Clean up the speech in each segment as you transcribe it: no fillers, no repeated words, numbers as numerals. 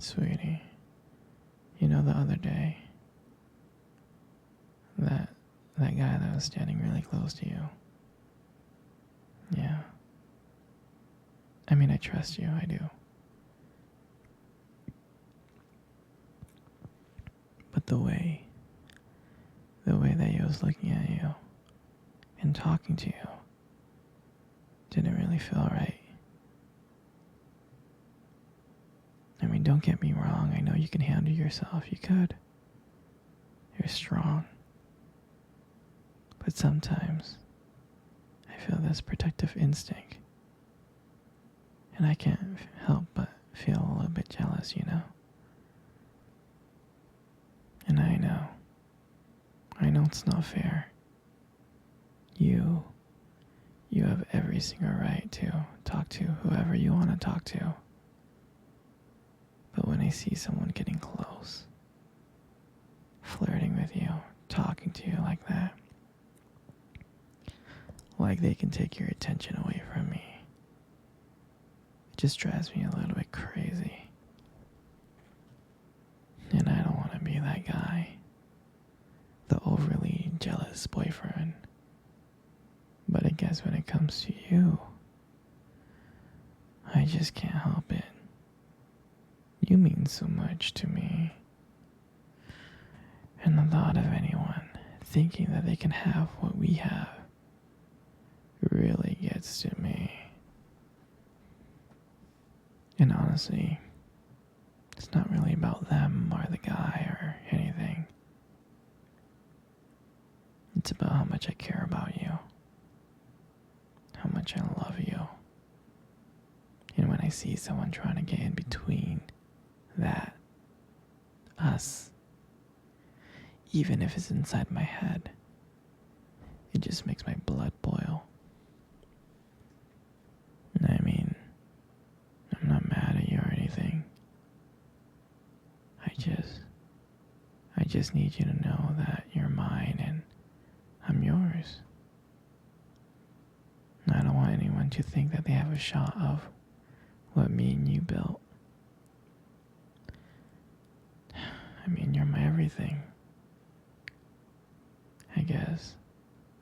Sweetie, you know the other day, that that guy that was standing really close to you. Yeah. I mean, I trust you, I do. But the way that he was looking at you and talking to you didn't really feel right. I mean, don't get me wrong, I know you can handle yourself, you could. You're strong. But sometimes I feel this protective instinct. And I can't help but feel a little bit jealous, you know? And I know it's not fair. You have every single right to talk to whoever you want to talk to. But when I see someone getting close, flirting with you, talking to you like that, like they can take your attention away from me, it just drives me a little bit crazy. And I don't want to be that guy, the overly jealous boyfriend. But I guess when it comes to you, I just can't help it. You mean so much to me. And the thought of anyone thinking that they can have what we have really gets to me. And honestly, it's not really about them or the guy or anything. It's about how much I care about you, how much I love you. And when I see someone trying to get in between that, us, even if it's inside my head, it just makes my blood boil. I mean, I'm not mad at you or anything. I just need you to know that you're mine and I'm yours. I don't want anyone to think that they have a shot of what me and you built. I mean, you're my everything. I guess.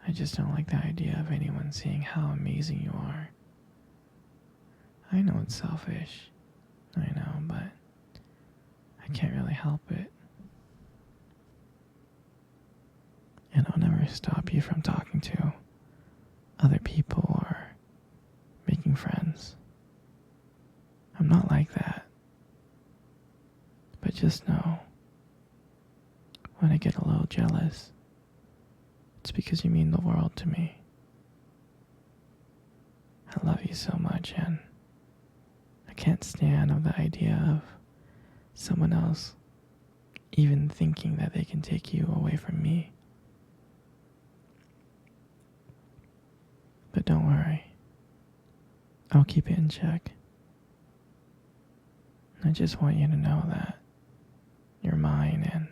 I just don't like the idea of anyone seeing how amazing you are. I know it's selfish. I know, but I can't really help it. And I'll never stop you from talking to other people or making friends. I'm not like that. But just know, when I get a little jealous, it's because you mean the world to me. I love you so much, and I can't stand of the idea of someone else even thinking that they can take you away from me. But don't worry, I'll keep it in check. I just want you to know that you're mine, and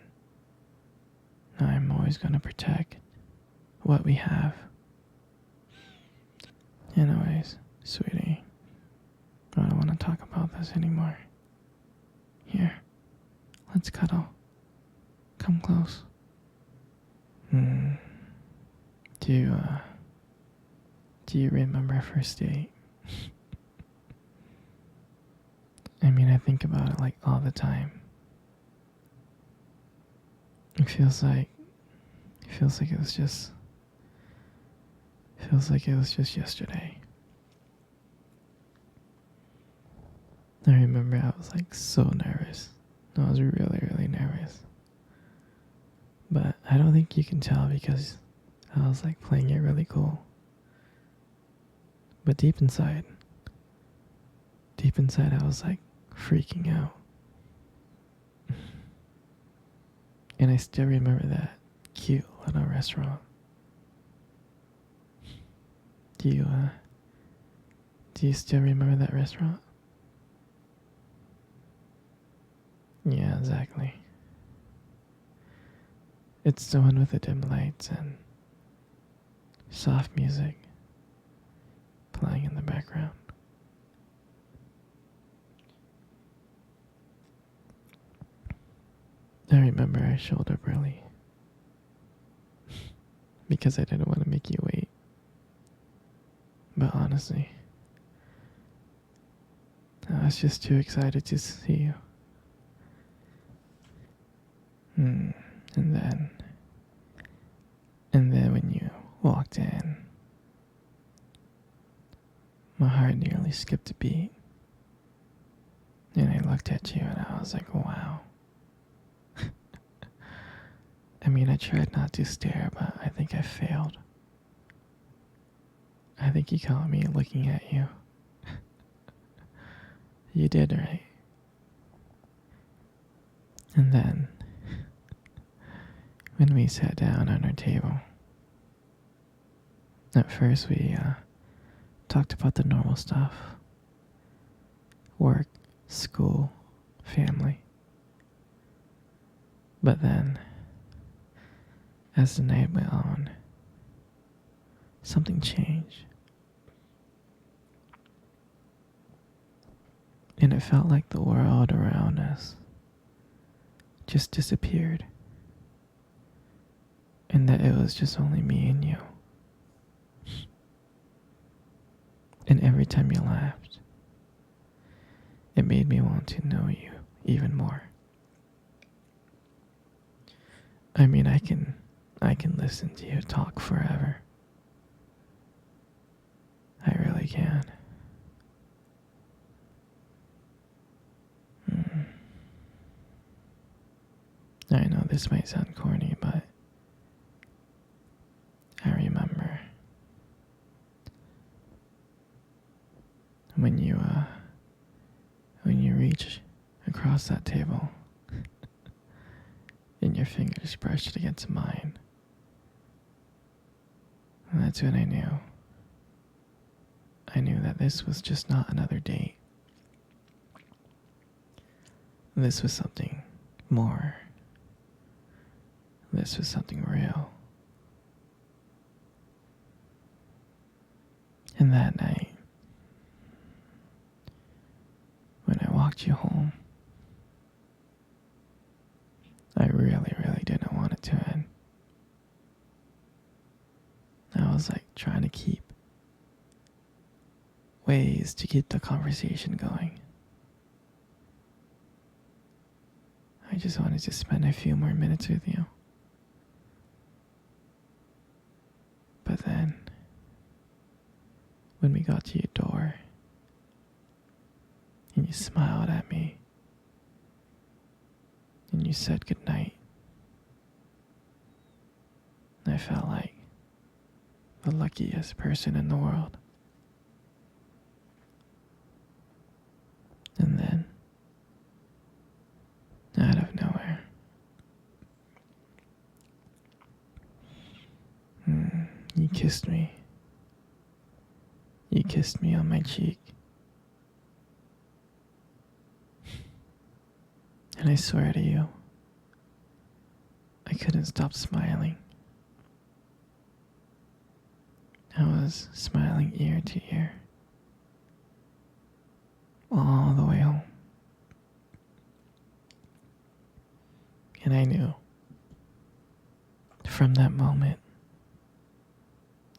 I'm always going to protect what we have. Anyways, sweetie, I don't want to talk about this anymore. Here, let's cuddle. Come close. Do you remember our first date? I mean, I think about it like all the time. It feels like it was just yesterday. I remember I was like so nervous. I was really, really nervous. But I don't think you can tell because I was like playing it really cool. But deep inside I was like freaking out. And I still remember that cute little restaurant. Do you still remember that restaurant? Yeah, exactly. It's the one with the dim lights and soft music playing in the background. I remember I showed up early because I didn't want to make you wait. But honestly, I was just too excited to see you. Hmm. And then, when you walked in, my heart nearly skipped a beat. And I looked at you and I was like, wow. I mean, I tried not to stare, but I think I failed. I think you caught me looking at you. You did, right? And then, when we sat down on our table, at first we talked about the normal stuff. Work, school, family. But then, as the night went on, something changed. And it felt like the world around us just disappeared. And that it was just only me and you. And every time you laughed, it made me want to know you even more. I mean, I can listen to you talk forever. I really can. I know this might sound corny, but I remember when you reach across that table and your fingers brushed against mine. And that's when I knew. I knew that this was just not another date. This was something more. This was something real. And that night, when I walked you home, I really, really didn't want it to end. I was like trying to keep ways to keep the conversation going. I just wanted to spend a few more minutes with you. But then, when we got to your door, and you smiled at me, and you said goodnight, I felt like the luckiest person in the world. And then, out of nowhere, you kissed me. You kissed me on my cheek. And I swear to you, I couldn't stop smiling. I was smiling ear to ear, all the way home. And I knew, from that moment,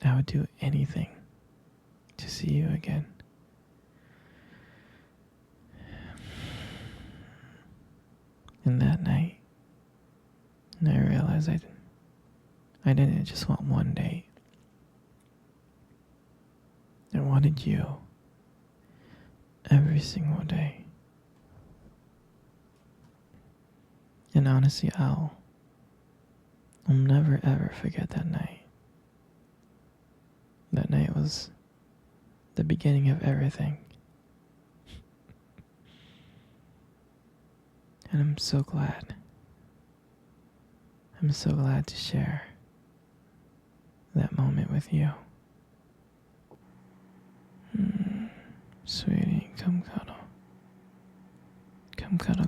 I would do anything to see you again. And that night, I realized I didn't just want one date. I wanted you every single day. And honestly, I'll never ever forget that night. That night was the beginning of everything. And I'm so glad. I'm so glad to share that moment with you. Sweetie, come cuddle. Come cuddle